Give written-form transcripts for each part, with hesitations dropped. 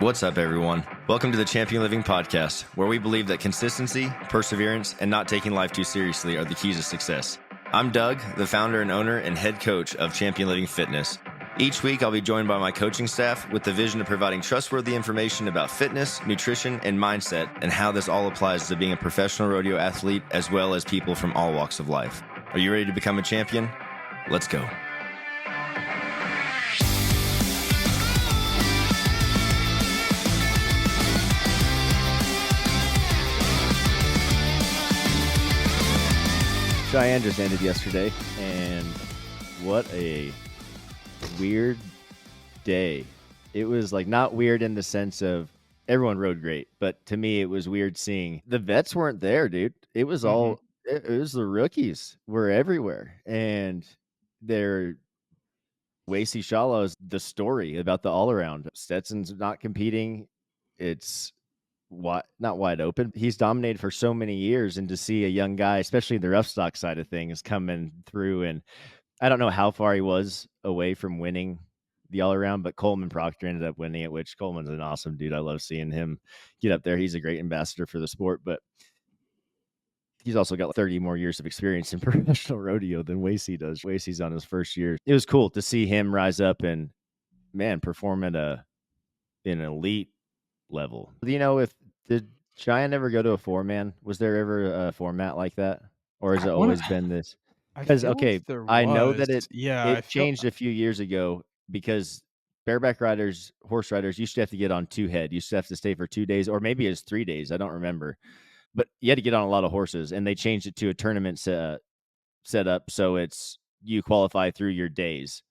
What's up, everyone? Welcome to the Champion Living Podcast, where we believe that consistency, perseverance, and not taking life too seriously are the keys to success. I'm Doug, the founder and owner and head coach of Champion Living Fitness. Each week, I'll be joined by my coaching staff with the vision of providing trustworthy information about fitness, nutrition, and mindset, and how this all applies to being a professional rodeo athlete, as well as people from all walks of life. Are you ready to become a champion? Let's go. Cheyenne just ended yesterday, and what a weird day. It was like not weird in the sense of everyone rode great, but to me it was weird seeing the vets weren't there, dude. It was all it was the rookies were everywhere, and they're Wasey Shallow's the story about the all around. Stetson's not competing. It's not wide open. He's dominated for so many years, and to see a young guy, especially the rough stock side of things, coming through, and I don't know how far he was away from winning the all around, but Coleman Proctor ended up winning it, which Coleman's an awesome dude. I love seeing him get up there. He's a great ambassador for the sport, but he's also got 30 more years of experience in professional rodeo than Wasey does. Wasey's on his first year. It was cool to see him rise up and, man, perform at an elite level. Do you know if did Cheyenne ever go to a 4-man? Was there ever a format like that, or has it always been this? I Because feel okay, like there I know that was. Yeah, I it feel changed a few years ago because bareback riders, horse riders used to have to get on 2 head. You used to have to stay for 2 days, or maybe it's 3 days. I don't remember, but you had to get on a lot of horses, and they changed it to a tournament set up so it's you qualify through your days.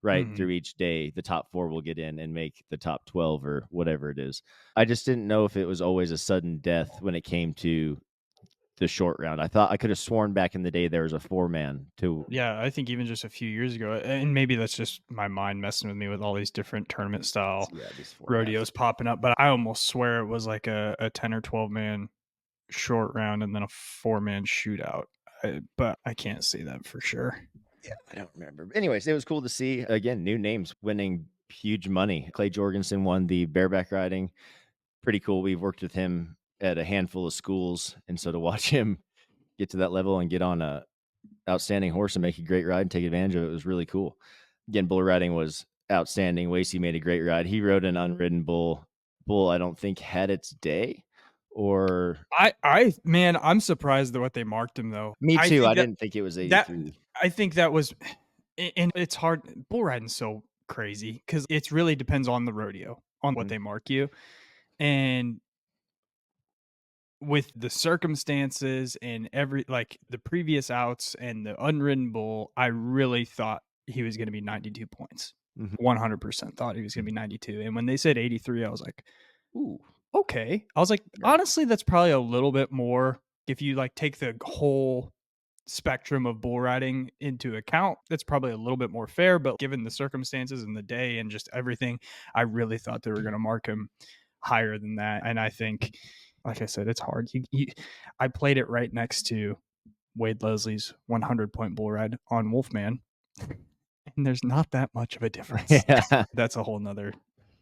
Right through each day, the top 4 will get in and make the top 12 or whatever it is. I just didn't know if it was always a sudden death when it came to the short round. I thought I could have sworn back in the day there was a 4-man too. yeah, I think even just a few years ago, and maybe that's just my mind messing with me with all these different tournament style These rodeos popping up, but I almost swear it was like a 10 or 12 man short round and then a 4-man shootout. But I can't say that for sure. Yeah, I don't remember. But anyways, it was cool to see again new names winning huge money. Clay Jorgensen won the bareback riding. Pretty cool. We've worked with him at a handful of schools, and so to watch him get to that level and get on a outstanding horse and make a great ride and take advantage of it was really cool. Again, bull riding was outstanding. Wasey made a great ride. He rode an unridden bull. Bull, I don't think had its day, or Man, I'm surprised at what they marked him though. me too. I didn't think it was 83. I think that was, and it's hard. Bull riding's so crazy because it really depends on the rodeo, on what they mark you. And with the circumstances and the previous outs and the unridden bull, I really thought he was going to be 92 points. 100% thought he was going to be 92. And when they said 83, I was like, ooh, okay. I was like, honestly, that's probably a little bit more if you like take the whole spectrum of bull riding into account. That's probably a little bit more fair, but given the circumstances and the day and just everything, I really thought they were going to mark him higher than that. And I think, like I said, it's hard. I played it right next to Wade Leslie's 100-point bull ride on Wolfman, and there's not that much of a difference. Yeah. That's a whole nother.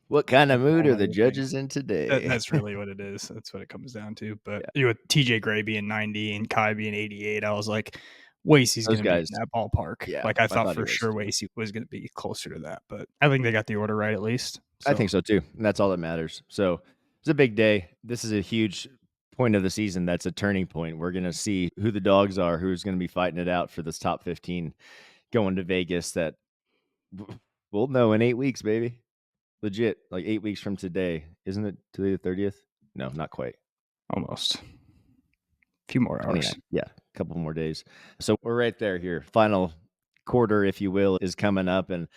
What kind of mood are the judges in today? That's really what it is. That's what it comes down to. But with TJ Gray being 90 and Kai being 88, I was like, Wasey's going to be in that ballpark. Yeah, like I thought for sure Wasey was going to be closer to that, but I think they got the order right at least. So. I think so too, and that's all that matters. So it's a big day. This is a huge point of the season. That's a turning point. We're going to see who the dogs are, who's going to be fighting it out for this top 15 going to Vegas. That we'll know in 8 weeks, baby. Legit, like 8 weeks from today. Isn't it today the 30th? No, not quite. Almost. A few more hours. Yeah, a couple more days. So we're right there here. Final quarter, if you will, is coming up. And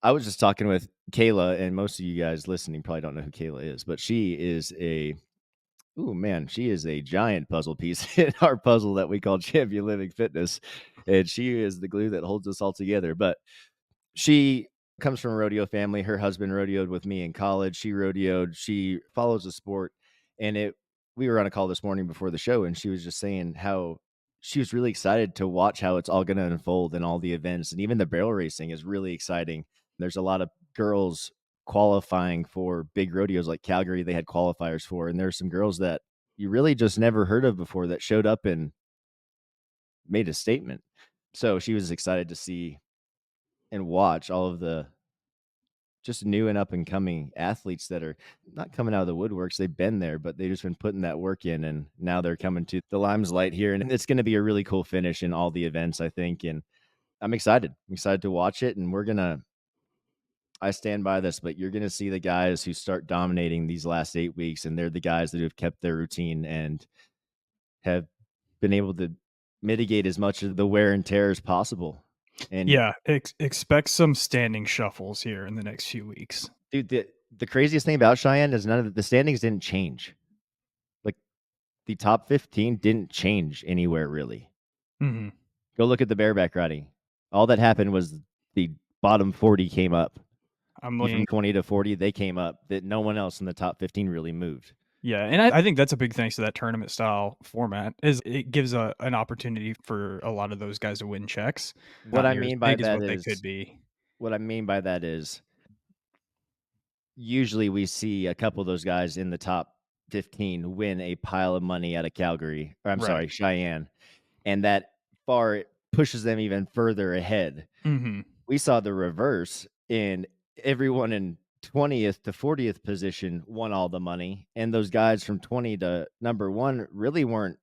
I was just talking with Kayla, and most of you guys listening probably don't know who Kayla is, but she is she is a giant puzzle piece in our puzzle that we call Champion Living Fitness. And she is the glue that holds us all together. But she comes from a rodeo family. Her husband rodeoed with me in college. She rodeoed. She follows the sport. And we were on a call this morning before the show, and she was just saying how she was really excited to watch how it's all going to unfold and all the events. And even the barrel racing is really exciting. There's a lot of girls qualifying for big rodeos like Calgary. They had qualifiers for, and there's some girls that you really just never heard of before that showed up and made a statement. So she was excited to see and watch all of the just new and up and coming athletes that are not coming out of the woodworks. They've been there, but they've just been putting that work in, and now they're coming to the limelight here. And it's going to be a really cool finish in all the events, I think. And I'm excited. I'm excited to watch it. And I stand by this, but you're going to see the guys who start dominating these last 8 weeks, and they're the guys that have kept their routine and have been able to mitigate as much of the wear and tear as possible. And yeah, expect some standing shuffles here in the next few weeks. dude, the craziest thing about Cheyenne is none of the standings didn't change. Like the top 15 didn't change anywhere really. Mm-hmm. Go look at the bareback riding. All that happened was the bottom 40 came up. I'm From looking. 20 to 40, they came up. That no one else in the top 15 really moved. Yeah, and I think that's a big thanks to that tournament style format. Is it gives an opportunity for a lot of those guys to win checks. What Not I near as mean by big as that what they is could be. What I mean by that is usually we see a couple of those guys in the top 15 win a pile of money out of Calgary, or I'm sorry, Right. Cheyenne, and that far pushes them even further ahead. Mm-hmm. We saw the reverse, and everyone in 20th to 40th position won all the money, and those guys from 20 to number 1 really weren't.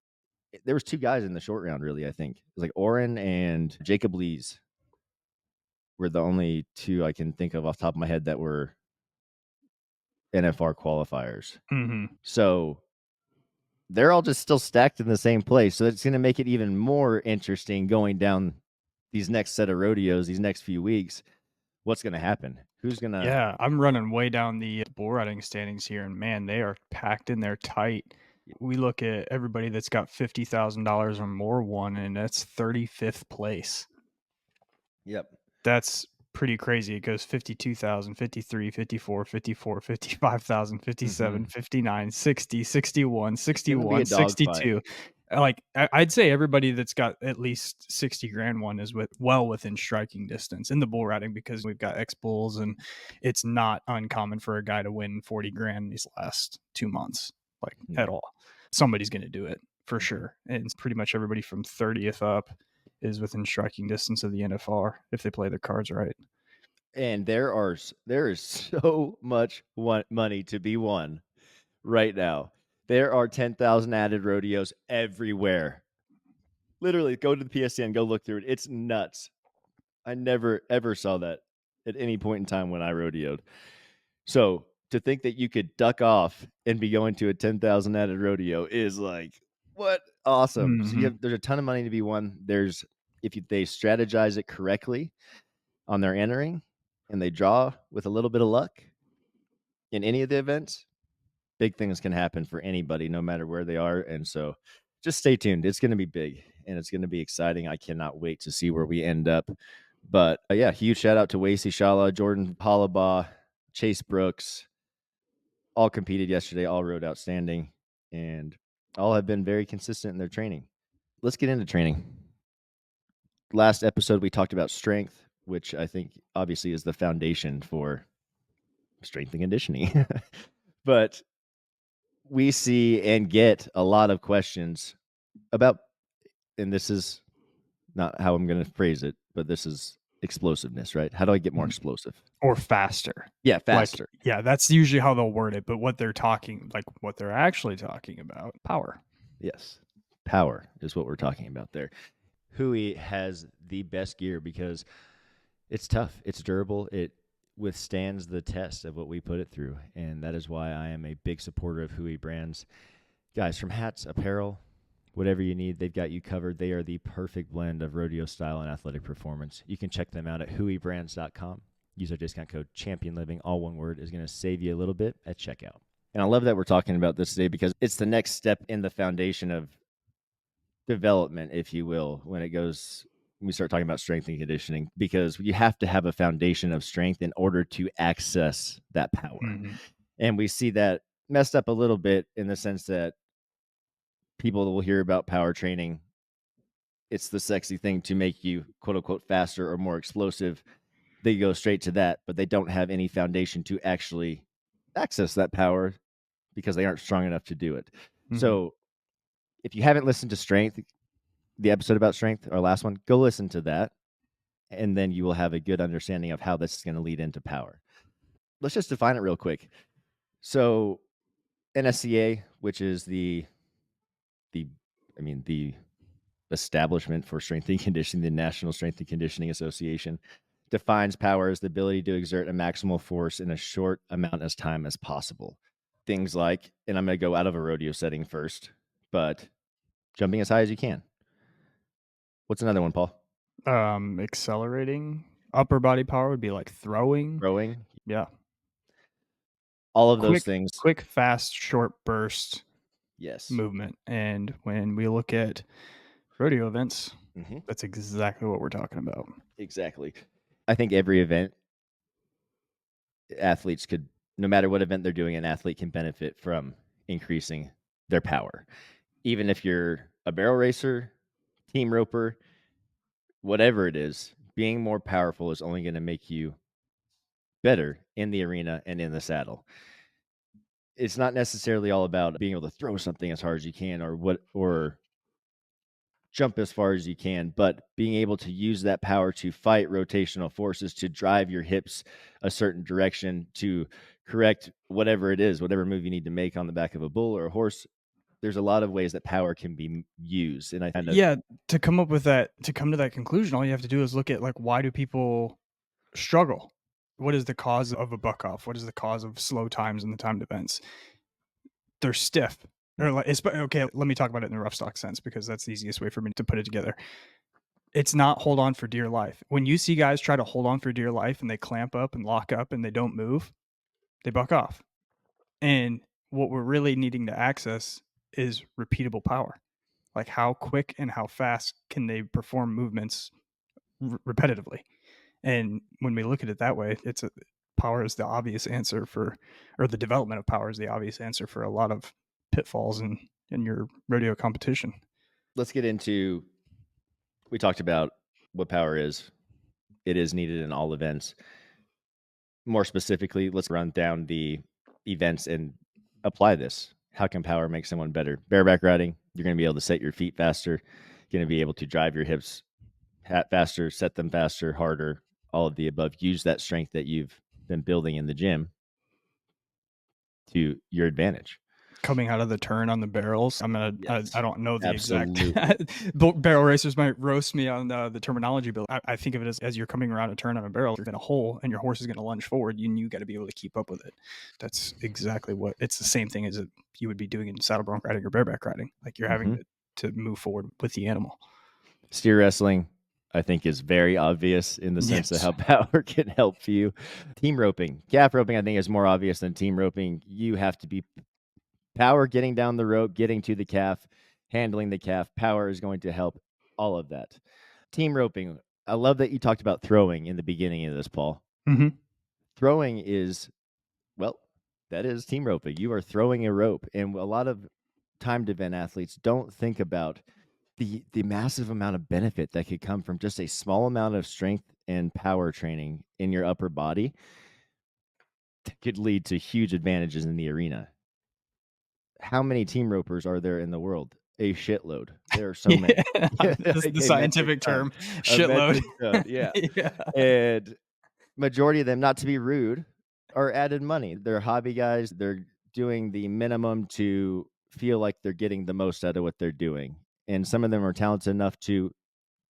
There was 2 guys in the short round, really. I think it was like Oren and Jacob Lees were the only 2 I can think of off the top of my head that were NFR qualifiers. Mm-hmm. So they're all just still stacked in the same place. So it's going to make it even more interesting going down these next set of rodeos, these next few weeks. What's going to happen? Who's going to? Yeah, I'm running way down the bull riding standings here, and man, they are packed in there tight. We look at everybody that's got $50,000 or more won, and that's 35th place. Yep. That's pretty crazy. It goes 52,000, 53, 54, 54, 55,000, 57, 59, 60, 61, 61, 62. Like I'd say everybody that's got at least 60 grand one is well within striking distance in the bull riding, because we've got X bulls, and it's not uncommon for a guy to win 40 grand these last 2 months, like at all. Somebody's going to do it for sure. And it's pretty much everybody from 30th up is within striking distance of the NFR if they play their cards right. And there is so much money to be won right now. There are 10,000 added rodeos everywhere. Literally, go to the PSN, go look through it. It's nuts. I never, ever saw that at any point in time when I rodeoed. So to think that you could duck off and be going to a 10,000 added rodeo is like, what? Awesome. Mm-hmm. So there's a ton of money to be won. If they strategize it correctly on their entering and they draw with a little bit of luck in any of the events, big things can happen for anybody, no matter where they are. And so just stay tuned. It's going to be big and it's going to be exciting. I cannot wait to see where we end up. But yeah, huge shout out to Wasey Shala, Jordan Palabaugh, Chase Brooks. All competed yesterday, all rode outstanding, and all have been very consistent in their training. Let's get into training. Last episode, we talked about strength, which I think obviously is the foundation for strength and conditioning. But we see and get a lot of questions about, and this is not how I'm going to phrase it, but this is explosiveness, right? How do I get more explosive? Or faster. Yeah, faster. Like, yeah, that's usually how they'll word it. But what they're actually talking about, power. Yes. Power is what we're talking about there. Hui has the best gear because it's tough. It's durable. It withstands the test of what we put it through. And that is why I am a big supporter of Hui brands. Guys, from hats, apparel, whatever you need, they've got you covered. They are the perfect blend of rodeo style and athletic performance. You can check them out at huibrands.com. Use our discount code ChampionLiving, all one word, is going to save you a little bit at checkout. And I love that we're talking about this today because it's the next step in the foundation of development, if you will, when we start talking about strength and conditioning, because you have to have a foundation of strength in order to access that power. Mm-hmm. And we see that messed up a little bit in the sense that people will hear about power training. It's the sexy thing to make you, quote unquote, faster or more explosive. they go straight to that, but they don't have any foundation to actually access that power because they aren't strong enough to do it. Mhm. So if you haven't listened to strength, the episode about strength, our last one, go listen to that. And then you will have a good understanding of how this is going to lead into power. Let's just define it real quick. So NSCA, which is the establishment for strength and conditioning, the National Strength and Conditioning Association, defines power as the ability to exert a maximal force in a short amount of time as possible. Things like, and I'm going to go out of a rodeo setting first, but jumping as high as you can. What's another one, Paul? Accelerating. Upper body power would be like throwing. Rowing. Yeah. All of those things. Quick, fast, short burst Yes. movement. And when we look at rodeo events, that's exactly what we're talking about. Exactly. I think every event, athletes could, no matter what event they're doing, an athlete can benefit from increasing their power. Even if you're a barrel racer, team roper, whatever it is, being more powerful is only going to make you better in the arena and in the saddle. It's not necessarily all about being able to throw something as hard as you can or jump as far as you can, but being able to use that power to fight rotational forces, to drive your hips a certain direction, to correct whatever it is, whatever move you need to make on the back of a bull or a horse. There's a lot of ways that power can be used. And to come up with that, to come to that conclusion, all you have to do is look at, like, why do people struggle? What is the cause of a buck off? What is the cause of slow times in the timed events? They're stiff. Or like, okay, let me talk about it in the rough stock sense, because that's the easiest way for me to put it together. It's not hold on for dear life. When you see guys try to hold on for dear life and they clamp up and lock up and they don't move, they buck off. And what we're really needing to access is repeatable power. Like, how quick and how fast can they perform movements repetitively? And when we look at it that way, power is the obvious answer or the development of power is the obvious answer for a lot of pitfalls in your rodeo competition. Let's get into, we talked about what power is. It is needed in all events. More specifically, let's run down the events and apply this. How can power make someone better? Bareback riding, you're going to be able to set your feet faster. You're going to be able to drive your hips faster, set them faster, harder, all of the above. Use that strength that you've been building in the gym to your advantage. Coming out of the turn on the barrels, Yes, I don't know the absolutely. exact barrel racers might roast me on the terminology, but I think of it as you're coming around a turn on a barrel, you're in a hole and your horse is going to lunge forward, you got to be able to keep up with it. That's exactly what it's the same thing as you would be doing in saddle bronc riding or bareback riding. Like, you're having to move forward with the animal. Steer wrestling, I think, is very obvious in the sense of how power can help you. Team roping, calf roping, I think, is more obvious than team roping. You have to be power getting down the rope, getting to the calf, handling the calf. Power is going to help all of that. Team roping, I love that you talked about throwing in the beginning of this, Paul. Throwing is, well, that is team roping. You are throwing a rope, and a lot of timed event athletes don't think about the massive amount of benefit that could come from just a small amount of strength and power training in your upper body that could lead to huge advantages in the arena. How many team ropers are there in the world? A shitload. There are so many. The scientific term, shitload. Yeah. And majority of them, not to be rude, are added money. They're hobby guys. They're doing the minimum to feel like they're getting the most out of what they're doing. And some of them are talented enough to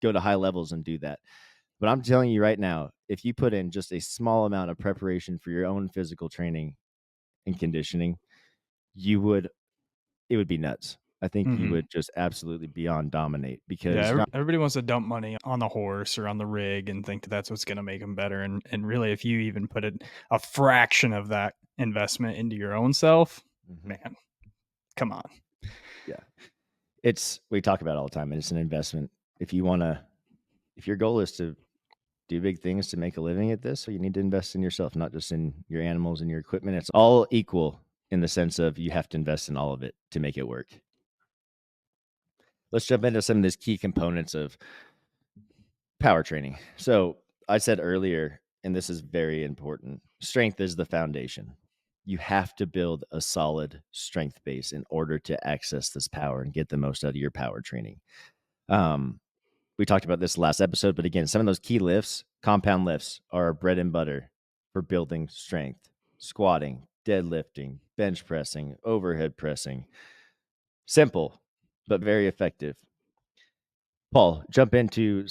go to high levels and do that. But I'm telling you right now, if you put in just a small amount of preparation for your own physical training and conditioning, it would be nuts. I think you would just absolutely beyond dominate, because everybody wants to dump money on the horse or on the rig and think that's what's going to make them better. And really, if you even put a fraction of that investment into your own self, man, come on. Yeah. We talk about it all the time, and it's an investment. If your goal is to do big things to make a living at this, so you need to invest in yourself, not just in your animals and your equipment. It's all equal in the sense of you have to invest in all of it to make it work. Let's jump into some of these key components of power training. So I said earlier, and this is very important, strength is the foundation. You have to build a solid strength base in order to access this power and get the most out of your power training. We talked about this last episode, but again, some of those key lifts, compound lifts, are bread and butter for building strength. Squatting, deadlifting, bench pressing, overhead pressing. Simple, but very effective. Paul, jump into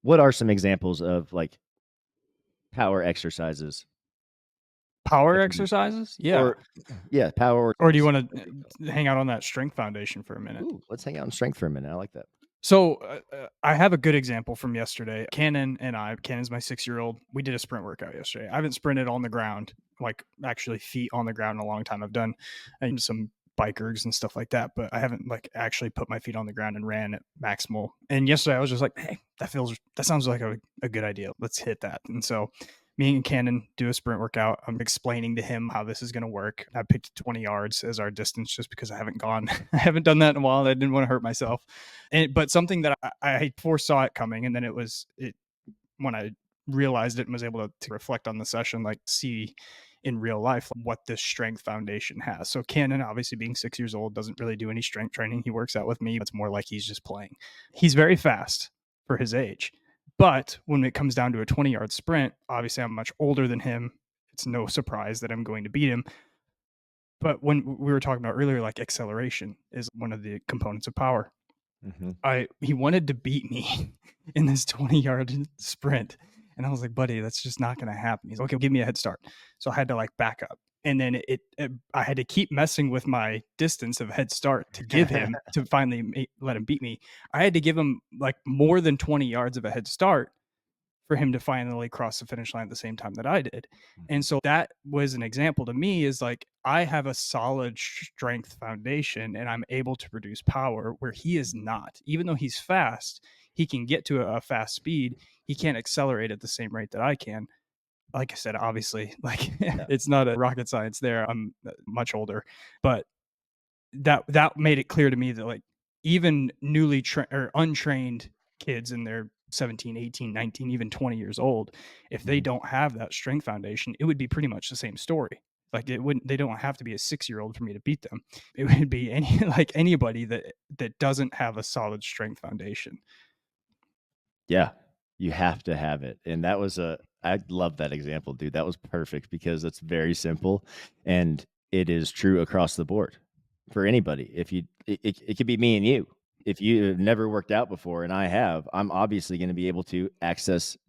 what are some examples of like power exercises? Power exercises? Yeah. Power. Or do you want to hang out on that strength foundation for a minute? Ooh, let's hang out on strength for a minute. I like that. So I have a good example from yesterday. Cannon's my 6-year-old. We did a sprint workout yesterday. I haven't sprinted on the ground, like actually feet on the ground in a long time. I've done some bike ergs and stuff like that, but I haven't like actually put my feet on the ground and ran at maximal. And yesterday I was just like, hey, that sounds like a good idea. Let's hit that. And so me and Cannon do a sprint workout. I'm explaining to him how this is going to work. I picked 20 yards as our distance just because I haven't done that in a while. I didn't want to hurt myself. But something that I foresaw it coming. And then when I realized it and was able to reflect on the session, like see in real life what this strength foundation has. So Cannon, obviously being 6 years old, doesn't really do any strength training. He works out with me. It's more like he's just playing. He's very fast for his age. But when it comes down to a 20-yard sprint, obviously I'm much older than him. It's no surprise that I'm going to beat him. But when we were talking about earlier, like acceleration is one of the components of power. Mm-hmm. He wanted to beat me in this 20-yard sprint. And I was like, buddy, that's just not going to happen. He's like, okay, give me a head start. So I had to like back up. And then I had to keep messing with my distance of head start to give him to finally let him beat me. I had to give him like more than 20 yards of a head start for him to finally cross the finish line at the same time that I did. And so that was an example to me is like, I have a solid strength foundation and I'm able to produce power where he is not. Even though he's fast, he can get to a fast speed. He can't accelerate at the same rate that I can. Like I said, obviously, like it's not a rocket science there. I'm much older, but that made it clear to me that like even newly or untrained kids in their 17, 18, 19, even 20 years old, if they don't have that strength foundation, it would be pretty much the same story. Like they don't have to be a 6-year-old for me to beat them. It would be anybody that doesn't have a solid strength foundation. Yeah, you have to have it. And I love that example, dude. That was perfect because it's very simple and it is true across the board for anybody. It could be me and you. If you have never worked out before and I have, I'm obviously going to be able to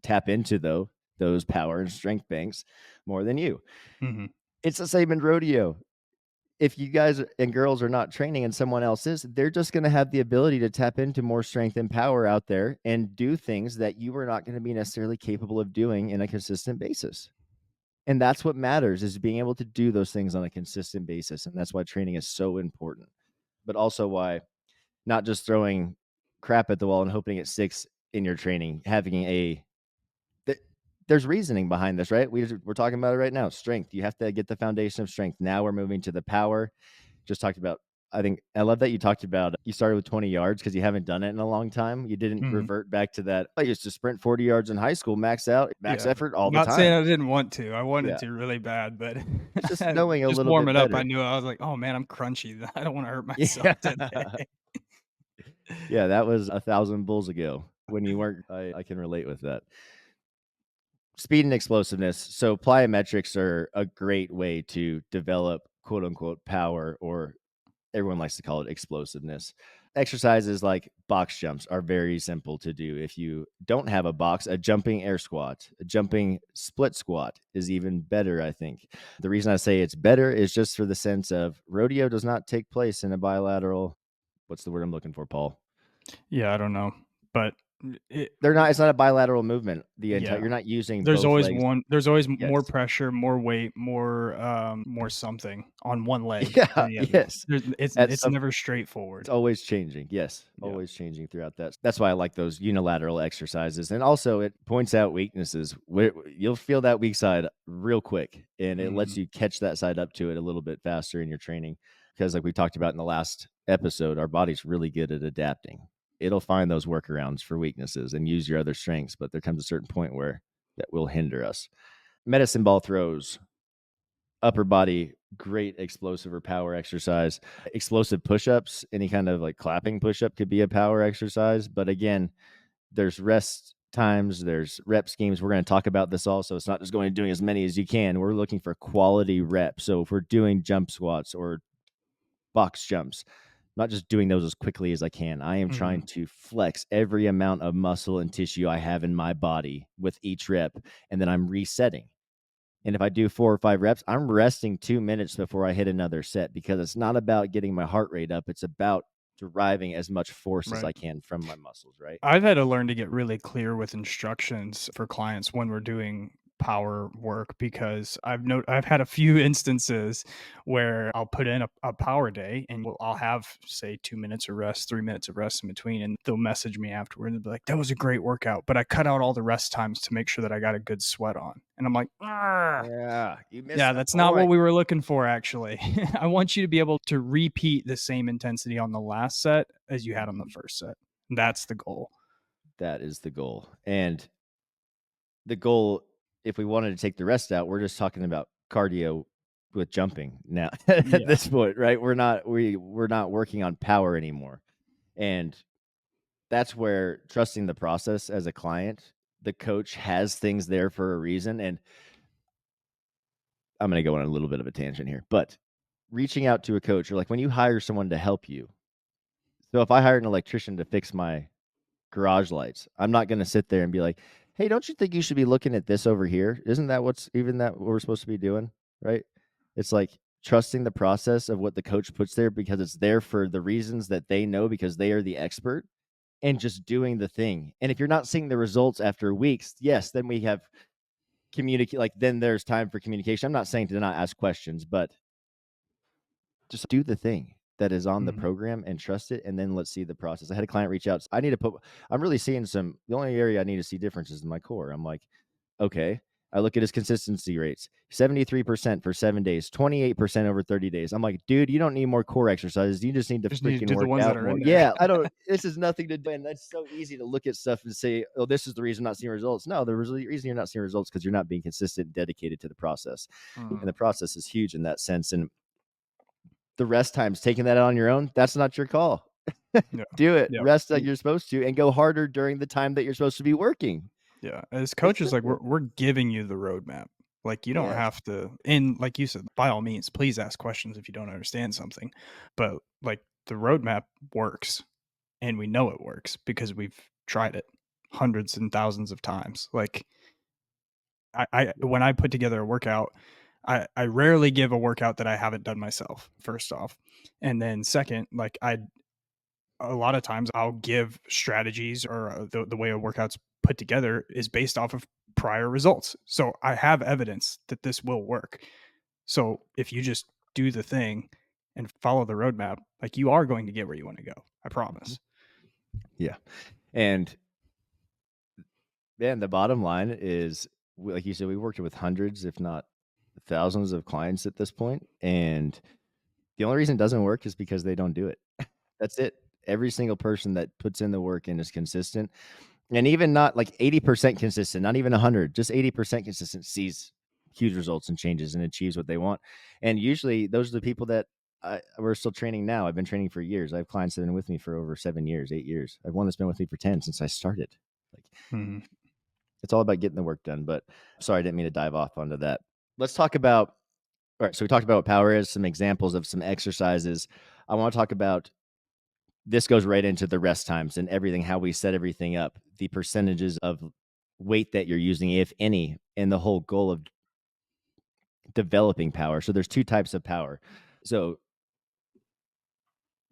tap into those power and strength banks more than you. Mm-hmm. It's the same in rodeo. If you guys and girls are not training and someone else is, they're just going to have the ability to tap into more strength and power out there and do things that you are not going to be necessarily capable of doing in a consistent basis. And that's what matters, is being able to do those things on a consistent basis. And that's why training is so important, but also why not just throwing crap at the wall and hoping it sticks in your training, there's reasoning behind this, right? We're talking about it right now. Strength. You have to get the foundation of strength. Now we're moving to the power. Just talked about, I love that you talked about, you started with 20 yards because you haven't done it in a long time. You didn't revert back to that. I used to sprint 40 yards in high school, max effort all the time. Not saying I didn't want to. I wanted to really bad, but it's just knowing a little warming bit up, I knew I was like, oh man, I'm crunchy. I don't want to hurt myself today. Yeah, that was 1,000 bulls ago when you weren't. I can relate with that. Speed and explosiveness. So plyometrics are a great way to develop quote unquote power, or everyone likes to call it explosiveness. Exercises like box jumps are very simple to do. If you don't have a box, a jumping air squat, a jumping split squat is even better, I think. The reason I say it's better is just for the sense of rodeo does not take place in a bilateral. What's the word I'm looking for, Paul? Yeah, I don't know, but it's not a bilateral movement. You're not using. There's both always legs. There's always more pressure, more weight, more something on one leg. Yeah. Than the other. Yes. It's never straightforward. It's always changing. Yes. Always changing throughout that. That's why I like those unilateral exercises. And also it points out weaknesses. You'll feel that weak side real quick, and it lets you catch that side up to it a little bit faster in your training. Because like we talked about in the last episode, our body's really good at adapting. It'll find those workarounds for weaknesses and use your other strengths. But there comes a certain point where that will hinder us. Medicine ball throws, upper body, great explosive or power exercise. Explosive push-ups, any kind of like clapping push-up could be a power exercise. But again, there's rest times, there's rep schemes. We're going to talk about this also. It's not just going and doing as many as you can. We're looking for quality reps. So if we're doing jump squats or box jumps, I'm not just doing those as quickly as I can. I am trying to flex every amount of muscle and tissue I have in my body with each rep, and then I'm resetting. And if I do 4 or 5 reps, I'm resting 2 minutes before I hit another set, because it's not about getting my heart rate up. It's about deriving as much force as Right. I can from my muscles, right? I've had to learn to get really clear with instructions for clients when we're doing power work, because I've had a few instances where I'll put in a power day and I'll have, say, 2 minutes of rest, 3 minutes of rest in between, and they'll message me afterward and be like, that was a great workout, but I cut out all the rest times to make sure that I got a good sweat on. And I'm like, Yeah, you missed yeah, the that's not what point. we were looking for, actually. I want you to be able to repeat the same intensity on the last set as you had on the first set. That's the goal. That is the goal. And the goal, if we wanted to take the rest out, we're just talking about cardio with jumping now at Yeah. this point, right? We're not working on power anymore. And that's where trusting the process as a client, the coach has things there for a reason. And I'm going to go on a little bit of a tangent here, but reaching out to a coach, or like when you hire someone to help you. So if I hired an electrician to fix my garage lights, I'm not going to sit there and be like, hey, don't you think you should be looking at this over here? Isn't that what we're supposed to be doing? Right. It's like trusting the process of what the coach puts there, because it's there for the reasons that they know, because they are the expert, and just doing the thing. And if you're not seeing the results after weeks, yes, then we have communicate, like then there's time for communication. I'm not saying to not ask questions, but just do the thing that is on the program and trust it, and then let's see the process. I had a client reach out. I'm really seeing the only area I need to see differences in my core. I'm like, okay. I look at his consistency rates, 73% for 7 days, 28% over 30 days. I'm like, dude, you don't need more core exercises. You just need to freaking do the work ones that out are more. in there. Yeah, I don't, this is nothing to do. And that's so easy to look at stuff and say, oh, this is the reason I'm not seeing results. No, the reason you're not seeing results because you're not being consistent and dedicated to the process. And the process is huge in that sense. And the rest times, taking that on your own, that's not your call. Yeah. Do it. Yeah. Rest like you're supposed to, and go harder during the time that you're supposed to be working. Yeah. As coaches, like simple. we're giving you the roadmap. Like you don't Yes. have to, and like you said, by all means, please ask questions if you don't understand something. But like the roadmap works, and we know it works because we've tried it hundreds and thousands of times. Like I when I put together a workout, I rarely give a workout that I haven't done myself, first off. And then second, like a lot of times I'll give strategies, or the way a workout's put together is based off of prior results. So I have evidence that this will work. So if you just do the thing and follow the roadmap, like you are going to get where you want to go. I promise. Yeah. And then the bottom line is, like you said, we worked with hundreds, if not thousands of clients at this point. And the only reason it doesn't work is because they don't do it. That's it. Every single person that puts in the work and is consistent, and even not like 80% consistent, not even 100, just 80% consistent, sees huge results and changes and achieves what they want. And usually those are the people that we're still training now. I've been training for years. I have clients that have been with me for over 7 years, 8 years. I have one that's been with me for 10 since I started. Like, it's all about getting the work done. But sorry, I didn't mean to dive off onto that. Let's talk about, all right, so we talked about what power is, some examples of some exercises. I want to talk about, this goes right into the rest times and everything, how we set everything up, the percentages of weight that you're using, if any, and the whole goal of developing power. So there's 2 types of power. So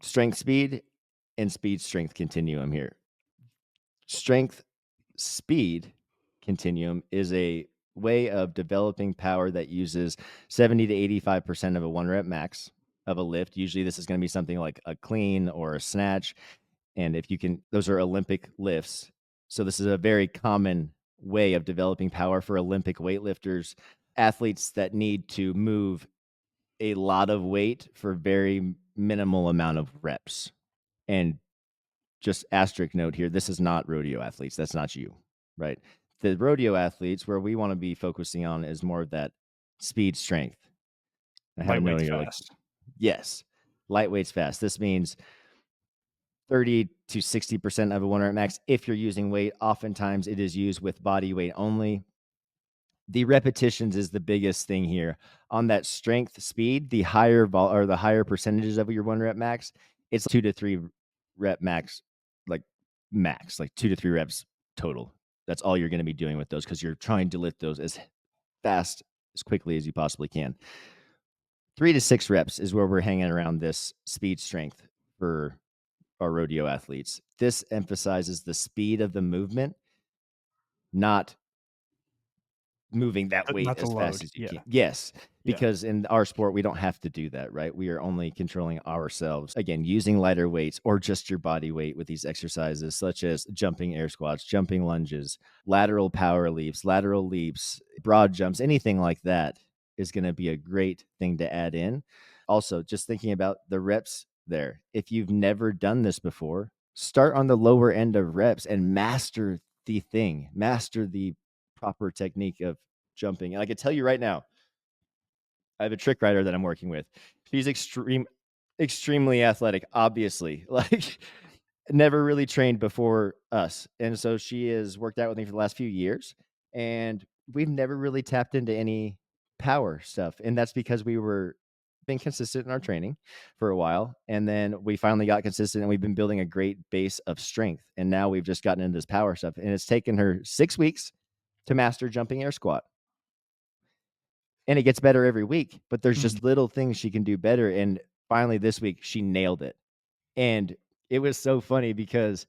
strength, speed, and speed, strength continuum here. Strength, speed continuum is a way of developing power that uses 70 to 85% of a 1 rep max of a lift. Usually this is going to be something like a clean or a snatch. And if you can, those are Olympic lifts. So this is a very common way of developing power for Olympic weightlifters, athletes that need to move a lot of weight for very minimal amount of reps. And just asterisk note here, this is not rodeo athletes. That's not you, right? The rodeo athletes, where we want to be focusing on, is more of that speed strength. I have a note Lightweight's here, like, fast. yes, lightweight's fast. This means 30 to 60% of a 1 rep max. If you're using weight, oftentimes it is used with body weight only. The repetitions is the biggest thing here. On that strength speed, the higher or the higher percentages of your 1 rep max, it's 2 to 3 rep max, like 2 to 3 reps total. That's all you're going to be doing with those, because you're trying to lift those as fast, as quickly as you possibly can. 3 to 6 reps is where we're hanging around this speed strength for our rodeo athletes. This emphasizes the speed of the movement, not moving that weight Not the as fast load. as you Yeah. can. Yes, Yeah. because in our sport, we don't have to do that, right? We are only controlling ourselves. Again, using lighter weights or just your body weight with these exercises, such as jumping air squats, jumping lunges, lateral power leaps, broad jumps, anything like that is going to be a great thing to add in. Also, just thinking about the reps there. If you've never done this before, start on the lower end of reps and master the proper technique of jumping. And I can tell you right now, I have a trick rider that I'm working with. She's extremely athletic, obviously, like never really trained before us. And so she has worked out with me for the last few years, and we've never really tapped into any power stuff. And that's because we were being consistent in our training for a while. And then we finally got consistent, and we've been building a great base of strength. And now we've just gotten into this power stuff. And it's taken her 6 weeks to master jumping air squat. And it gets better every week, but there's just little things she can do better. And finally this week she nailed it. And it was so funny because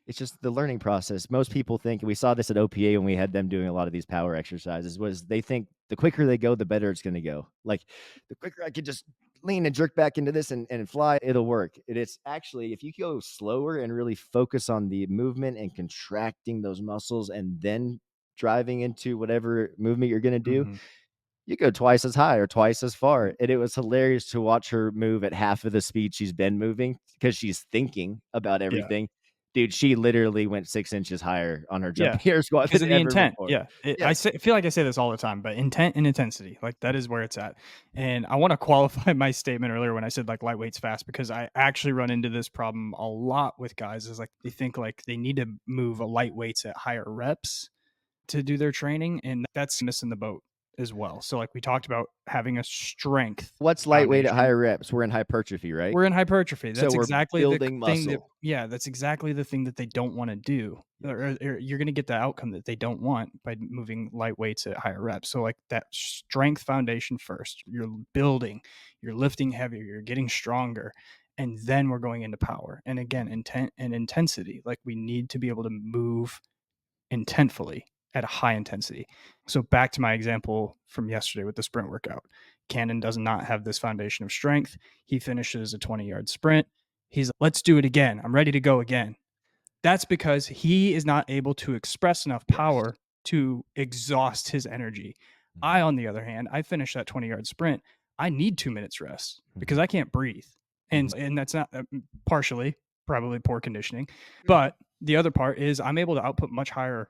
it's just the learning process. Most people think, and we saw this at OPA when we had them doing a lot of these power exercises, was they think the quicker they go, the better it's going to go. Like, the quicker I could just lean and jerk back into this and fly, it'll work. It's actually, if you go slower and really focus on the movement and contracting those muscles and then driving into whatever movement you're going to do, you go twice as high or twice as far. And it was hilarious to watch her move at half of the speed she's been moving, because she's thinking about everything. Dude, she literally went 6 inches higher on her jumping air squat because of the than ever intent. before. Yeah. I feel like I say this all the time, but intent and intensity, like that is where it's at. And I want to qualify my statement earlier when I said like lightweight's fast, because I actually run into this problem a lot with guys, is like they think like they need to move a lightweights at higher reps to do their training, and that's missing the boat as well. So like we talked about having a strength. What's lightweight at foundation. higher reps? We're in hypertrophy, right? We're in hypertrophy. That's So we're exactly building the thing muscle. that's exactly the thing that they don't want to do. Or you're going to get the outcome that they don't want by moving light weights at higher reps. So like that strength foundation first, you're building, you're lifting heavier, you're getting stronger, and then we're going into power. And again, intent and intensity. Like we need to be able to move intentfully at a high intensity. So back to my example from yesterday with the sprint workout. Cannon does not have this foundation of strength. He finishes a 20-yard sprint. He's like, let's do it again. I'm ready to go again. That's because he is not able to express enough power to exhaust his energy. I, on the other hand, I finished that 20-yard sprint. I need 2 minutes rest because I can't breathe. And that's not partially probably poor conditioning, but the other part is I'm able to output much higher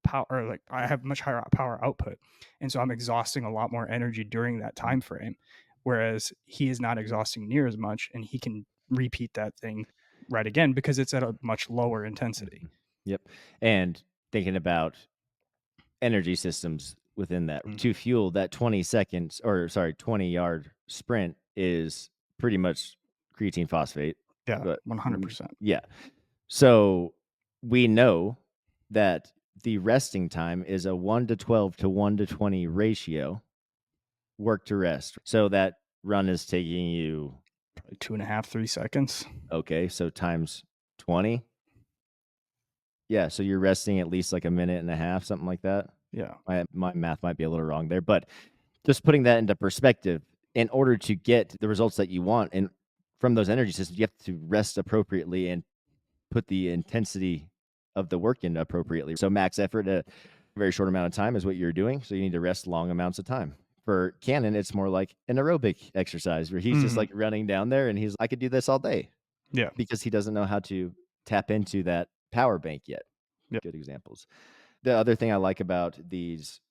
power, or like I have much higher power output. And so I'm exhausting a lot more energy during that time frame, whereas he is not exhausting near as much, and he can repeat that thing right again because it's at a much lower intensity. Yep. And thinking about energy systems within that, to fuel that 20-yard sprint is pretty much creatine phosphate. Yeah, But 100%. yeah. So we know that the resting time is a 1:12 to 1:20 ratio, work to rest. So that run is taking you Probably 2.5, 3 seconds. Okay, so times 20. Yeah, so you're resting at least like a minute and a half, something like that. Yeah. My math might be a little wrong there, but just putting that into perspective, in order to get the results that you want and from those energy systems, you have to rest appropriately and put the intensity of the work in appropriately. So max effort at a very short amount of time is what you're doing. So you need to rest long amounts of time. For Cannon, it's more like an aerobic exercise where he's just like running down there, and I could do this all day. Yeah. Because he doesn't know how to tap into that power bank yet. Good examples. The other thing I like about these,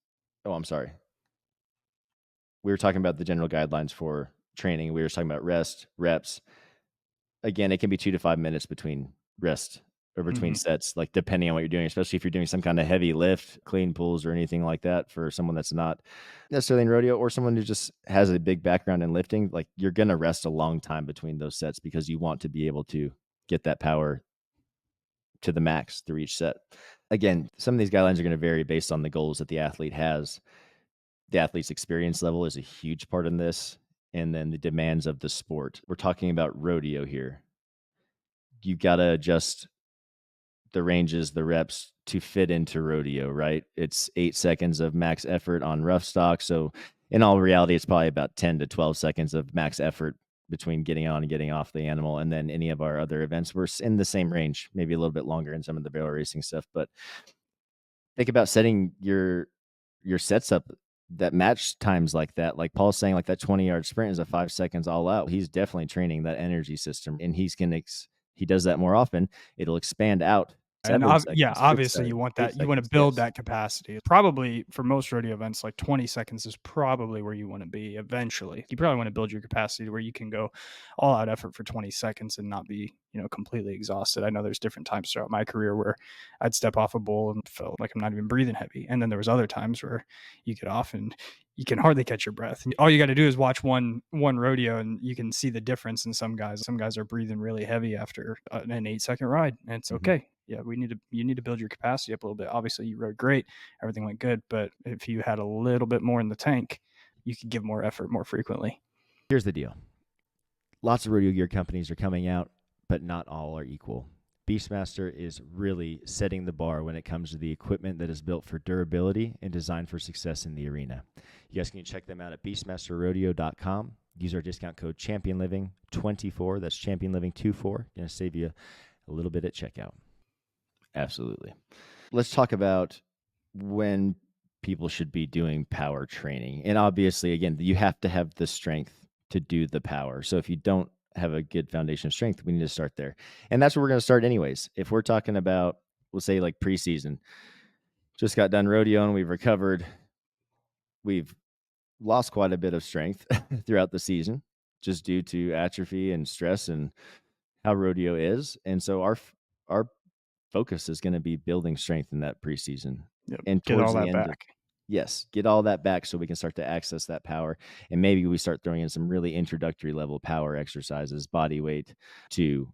oh, I'm sorry. We were talking about the general guidelines for training. We were talking about rest, reps. Again, it can be 2 to 5 minutes between rest or between sets, like depending on what you're doing, especially if you're doing some kind of heavy lift, clean pulls or anything like that for someone that's not necessarily in rodeo or someone who just has a big background in lifting. Like you're going to rest a long time between those sets because you want to be able to get that power to the max through each set. Again, some of these guidelines are going to vary based on the goals that the athlete has. The athlete's experience level is a huge part in this, and then the demands of the sport. We're talking about rodeo here. You got to adjust the ranges, the reps to fit into rodeo, right? It's 8 seconds of max effort on rough stock. So in all reality, it's probably about 10 to 12 seconds of max effort between getting on and getting off the animal. And then any of our other events, we're in the same range, maybe a little bit longer in some of the barrel racing stuff. But think about setting your sets up that match times like that. Like Paul's saying, like that 20-yard sprint is a 5 seconds all out. He's definitely training that energy system, and he does that more often. It'll expand out And 7 seconds, 6 obviously you want 8 that. You want to seconds. build Yes. that capacity. Probably for most rodeo events, like 20 seconds is probably where you want to be eventually. You probably want to build your capacity to where you can go all out effort for 20 seconds and not be, completely exhausted. I know there's different times throughout my career where I'd step off a bull and felt like I'm not even breathing heavy. And then there was other times where you get off and you can hardly catch your breath. All you got to do is watch one rodeo and you can see the difference in some guys. Some guys are breathing really heavy after an 8-second ride, and it's okay. Yeah, you need to build your capacity up a little bit. Obviously, you rode great, everything went good, but if you had a little bit more in the tank, you could give more effort more frequently. Here's the deal. Lots of rodeo gear companies are coming out, but not all are equal. Beastmaster is really setting the bar when it comes to the equipment that is built for durability and designed for success in the arena. You guys can check them out at beastmasterrodeo.com. Use our discount code ChampionLiving24. That's ChampionLiving24. Going to save you a little bit at checkout. Absolutely. Let's talk about when people should be doing power training. And obviously, again, you have to have the strength to do the power. So if you don't have a good foundation of strength, we need to start there. And that's where we're going to start anyways. If we're talking about, we'll say like preseason, just got done rodeo and we've recovered, we've lost quite a bit of strength throughout the season just due to atrophy and stress and how rodeo is. And so our focus is going to be building strength in that preseason. Yep. And Get towards all the that end back. yes, get all that back so we can start to access that power. And maybe we start throwing in some really introductory level power exercises, body weight, to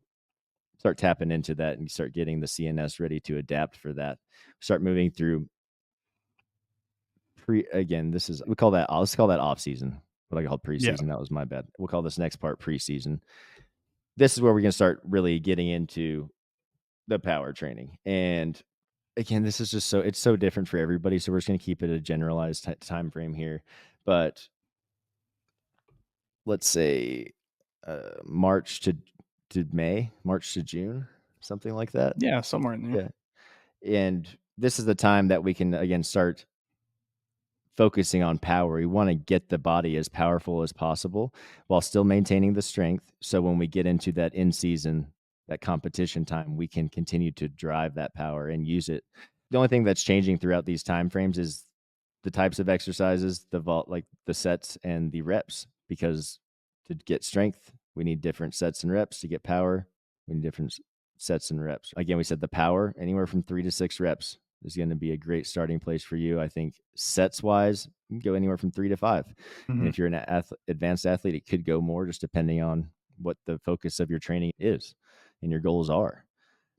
start tapping into that and start getting the CNS ready to adapt for that. Start moving through let's call that off season. What I called preseason. That was my bad. We'll call this next part preseason. This is where we're going to start really getting into the power training. And again, this is just it's so different for everybody. So we're just going to keep it a generalized time frame here. But let's say March to May, March to June, something like that. Yeah, somewhere in there. Yeah. And this is the time that we can, again, start focusing on power. We want to get the body as powerful as possible while still maintaining the strength. So when we get into that in season, that competition time, we can continue to drive that power and use it. The only thing that's changing throughout these time frames is the types of exercises, like the sets and the reps, because to get strength, we need different sets and reps. To get power, we need different sets and reps. Again, we said the power, anywhere from 3 to 6 reps is going to be a great starting place for you. I think sets wise, you can go anywhere from 3 to 5. And if you're an advanced athlete, it could go more, just depending on what the focus of your training is and your goals are.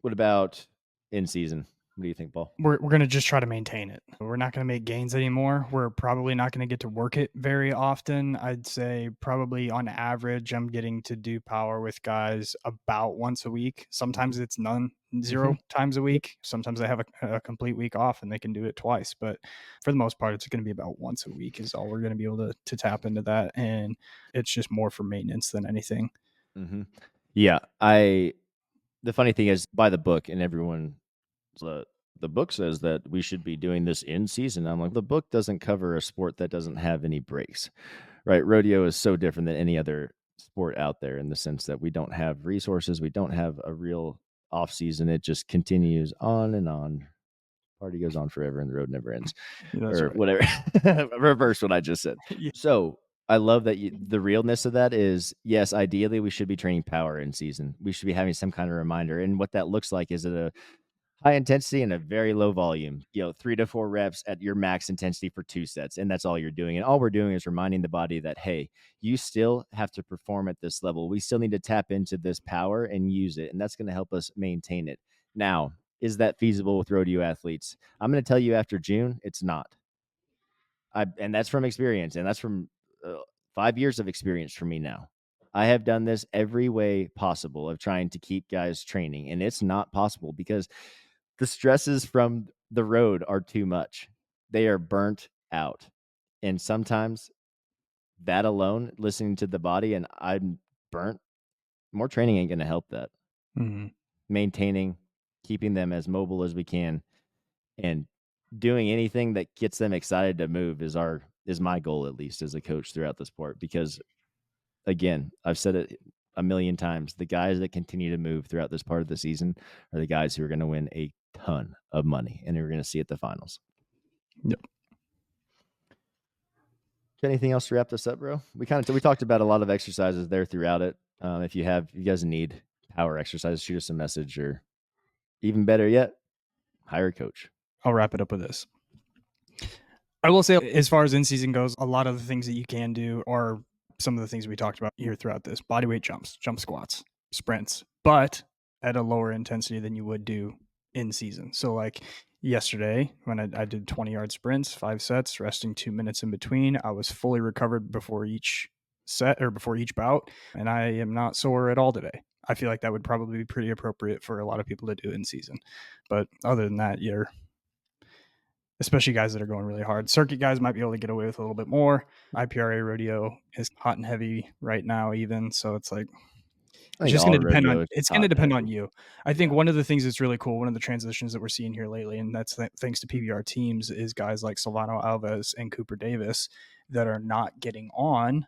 What about in season? What do you think, Paul? We're going to just try to maintain it. We're not going to make gains anymore. We're probably not going to get to work it very often. I'd say probably on average, I'm getting to do power with guys about once a week. Sometimes it's zero times a week. Sometimes they have a complete week off and they can do it twice. But for the most part, it's going to be about once a week is all we're going to be able to tap into that. And it's just more for maintenance than anything. Yeah. The funny thing is, by the book, and everyone, the book says that we should be doing this in season. I'm like, the book doesn't cover a sport that doesn't have any breaks, right? Rodeo is so different than any other sport out there in the sense that we don't have resources. We don't have a real off season. It just continues on and on Party goes on forever and the road never ends. That's or right. whatever. Reverse what I just said. Yeah. So I love that the realness of that is, yes, ideally we should be training power in season. We should be having some kind of reminder. And what that looks like is at a high intensity and a very low volume, 3 to 4 reps at your max intensity for 2 sets. And that's all you're doing. And all we're doing is reminding the body that, hey, you still have to perform at this level. We still need to tap into this power and use it. And that's going to help us maintain it. Now, is that feasible with rodeo athletes? I'm going to tell you after June, it's not. And that's from experience. And that's from 5 years of experience for me now. I have done this every way possible of trying to keep guys training. And it's not possible because the stresses from the road are too much. They are burnt out. And sometimes that alone, listening to the body and I'm burnt, more training ain't going to help that. Mm-hmm. Maintaining, keeping them as mobile as we can, and doing anything that gets them excited to move is my goal, at least as a coach throughout the sport. Because again, I've said it a million times, the guys that continue to move throughout this part of the season are the guys who are going to win a ton of money and we're going to see at the finals. Yep. Anything else to wrap this up, bro? We talked about a lot of exercises there throughout it. If you guys need power exercises, shoot us a message, or even better yet, hire a coach. I'll wrap it up with this. I will say, as far as in season goes, a lot of the things that you can do are some of the things we talked about here throughout this: bodyweight jumps, jump squats, sprints, but at a lower intensity than you would do in season. So like yesterday when I did 20-yard sprints, 5 sets, resting 2 minutes in between, I was fully recovered before each set or before each bout, and I am not sore at all today. I feel like that would probably be pretty appropriate for a lot of people to do in season. But other than that, especially guys that are going really hard. Circuit guys might be able to get away with a little bit more. IPRA rodeo is hot and heavy right now even. So it's like, it's just going to depend on you. I think one of the things that's really cool, one of the transitions that we're seeing here lately, and that's thanks to PBR teams, is guys like Silvano Alves and Cooper Davis that are not getting on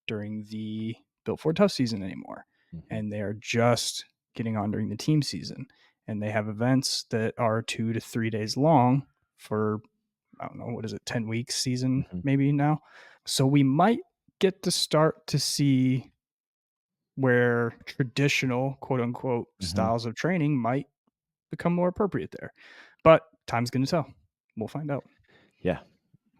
during the Built Ford Tough season anymore. Mm-hmm. And they are just getting on during the team season. And they have events that are 2 to 3 days long for, I don't know, 10 weeks season, maybe now. So we might get to start to see where traditional, quote unquote, styles of training might become more appropriate there. But time's going to tell. We'll find out. Yeah,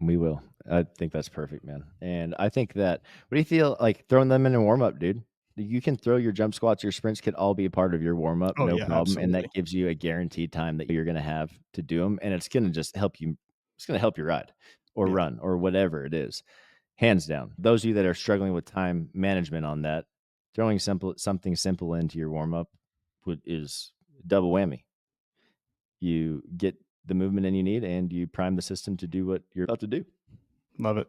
we will. I think that's perfect, man. And I think that, what do you feel like throwing them in a warm up, dude? You can throw your jump squats, your sprints could all be a part of your warm up, no problem. Absolutely. And that gives you a guaranteed time that you're going to have to do them. And it's going to just help you. It's going to help you ride or run or whatever it is. Hands down. Those of you that are struggling with time management on that, throwing something simple into your warm up is double whammy. You get the movement in you need and you prime the system to do what you're about to do. Love it.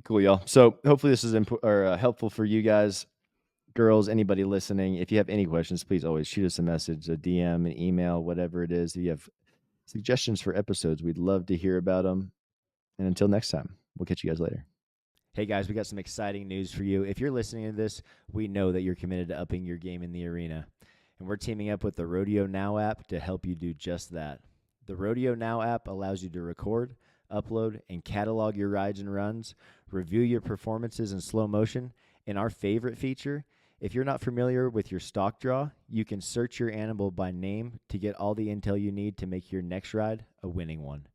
Cool, y'all. So hopefully this is helpful for you guys, girls, anybody listening. If you have any questions, please always shoot us a message, a DM, an email, whatever it is. If you have suggestions for episodes, we'd love to hear about them. And until next time, we'll catch you guys later. Hey guys, we got some exciting news for you. If you're listening to this, we know that you're committed to upping your game in the arena. And we're teaming up with the Rodeo Now app to help you do just that. The Rodeo Now app allows you to record, upload, and catalog your rides and runs, review your performances in slow motion, and our favorite feature, if you're not familiar with your stock draw, you can search your animal by name to get all the intel you need to make your next ride a winning one.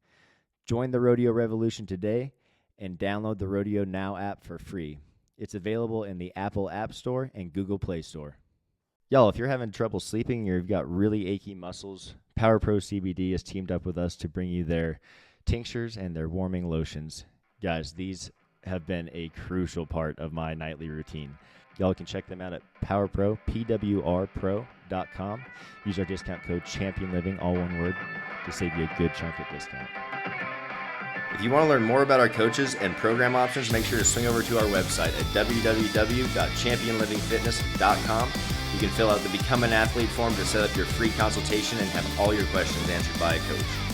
Join the rodeo revolution today and download the Rodeo Now app for free. It's available in the Apple App Store and Google Play Store. Y'all, if you're having trouble sleeping or you've got really achy muscles, Power Pro CBD has teamed up with us to bring you their tinctures and their warming lotions. Guys, these have been a crucial part of my nightly routine. Y'all can check them out at PowerPro, PWRpro.com. Use our discount code ChampionLiving, all one word, to save you a good chunk of discount. If you want to learn more about our coaches and program options, make sure to swing over to our website at www.championlivingfitness.com. You can fill out the Become an Athlete form to set up your free consultation and have all your questions answered by a coach.